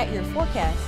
at your forecast.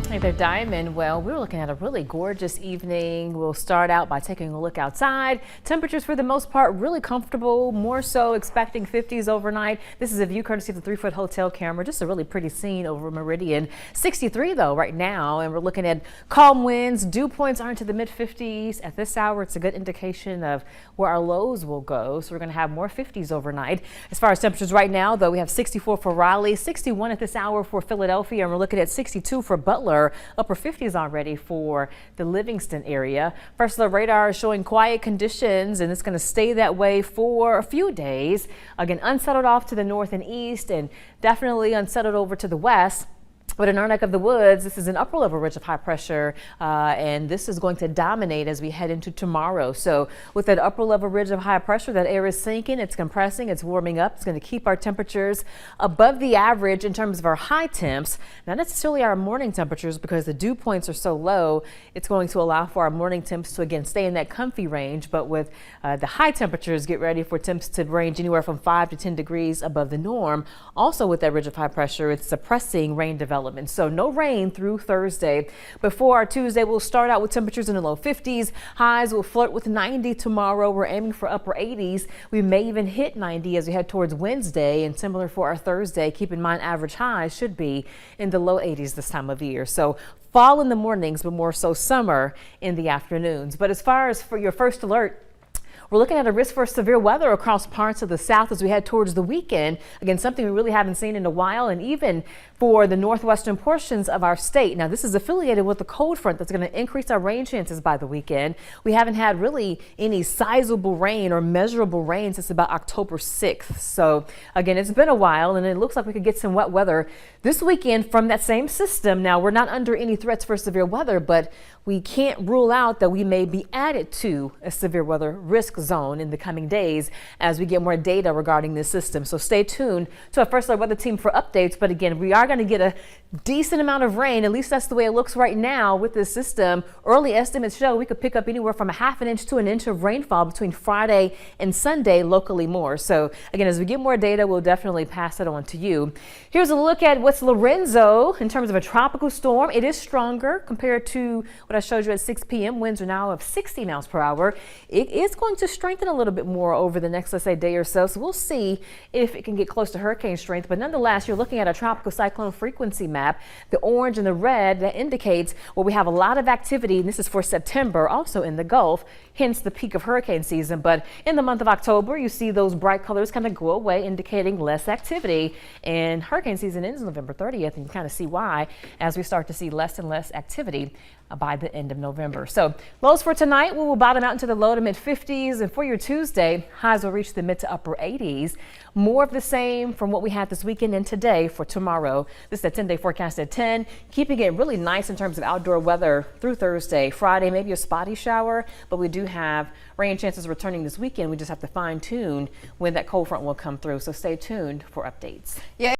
Hey there, Diamond. Well, we're looking at a really gorgeous evening. We'll start out by taking a look outside. Temperatures for the most part really comfortable, more so expecting 50s overnight. This is a view courtesy of the 3-foot hotel camera. Just a really pretty scene over Meridian. 63 though right now, and we're looking at calm winds. Dew points are into the mid 50s. At this hour, it's a good indication of where our lows will go. So we're going to have more 50s overnight. As far as temperatures right now, though, we have 64 for Raleigh, 61 at this hour for Philadelphia, and we're looking at 62 for Butler. Upper 50s already for the Livingston area. First alert radar is showing quiet conditions, and it's going to stay that way for a few days. Again, unsettled off to the north and east, and definitely unsettled over to the west. But in our neck of the woods, this is an upper level ridge of high pressure, and this is going to dominate as we head into tomorrow. So with that upper level ridge of high pressure, that air is sinking, it's compressing, it's warming up. It's going to keep our temperatures above the average in terms of our high temps, not necessarily our morning temperatures, because the dew points are so low. It's going to allow for our morning temps to again stay in that comfy range. But with the high temperatures, get ready for temps to range anywhere from 5 to 10 degrees above the norm. Also with that ridge of high pressure, it's suppressing rain development. So no rain through Thursday. Before our Tuesday, we'll start out with temperatures in the low 50s. Highs will flirt with 90 tomorrow. We're aiming for upper 80s. We may even hit 90 as we head towards Wednesday, and similar for our Thursday. Keep in mind, average highs should be in the low 80s this time of year. So fall in the mornings, but more so summer in the afternoons. But as far as for your first alert, we're looking at a risk for severe weather across parts of the south as we head towards the weekend. Again, something we really haven't seen in a while, and even for the northwestern portions of our state. Now, this is affiliated with the cold front that's going to increase our rain chances by the weekend. We haven't had really any sizable rain or measurable rain since about October 6th. So again, it's been a while, and it looks like we could get some wet weather this weekend from that same system. Now, we're not under any threats for severe weather, but we can't rule out that we may be added to a severe weather risk zone in the coming days as we get more data regarding this system. So stay tuned to our First Alert Weather Team for updates. But again, we are going to get a decent amount of rain. At least that's the way it looks right now with this system. Early estimates show we could pick up anywhere from a half an inch to an inch of rainfall between Friday and Sunday, locally more. So again, as we get more data, we'll definitely pass it on to you. Here's a look at what's Lorenzo in terms of a tropical storm. It is stronger compared to what I showed you at 6 p.m. Winds are now of 60 miles per hour. It is going to strengthen a little bit more over the next, let's say, day or so. So we'll see if it can get close to hurricane strength. But nonetheless, you're looking at a tropical cyclone frequency map. The orange and the red, that indicates where we have a lot of activity. And this is for September, also in the Gulf, hence the peak of hurricane season. But in the month of October, you see those bright colors kind of go away, indicating less activity. And hurricane season ends November 30th, and you kind of see why as we start to see less and less activity by the end of November. So lows for tonight, we will bottom out into the low to mid 50s, and for your Tuesday, highs will reach the mid to upper 80s. More of the same from what we had this weekend and today for tomorrow. This is a 10-day forecast at 10, keeping it really nice in terms of outdoor weather through Thursday. Friday, maybe a spotty shower, but we do have rain chances returning this weekend. We just have to fine tune when that cold front will come through. So stay tuned for updates. Yeah.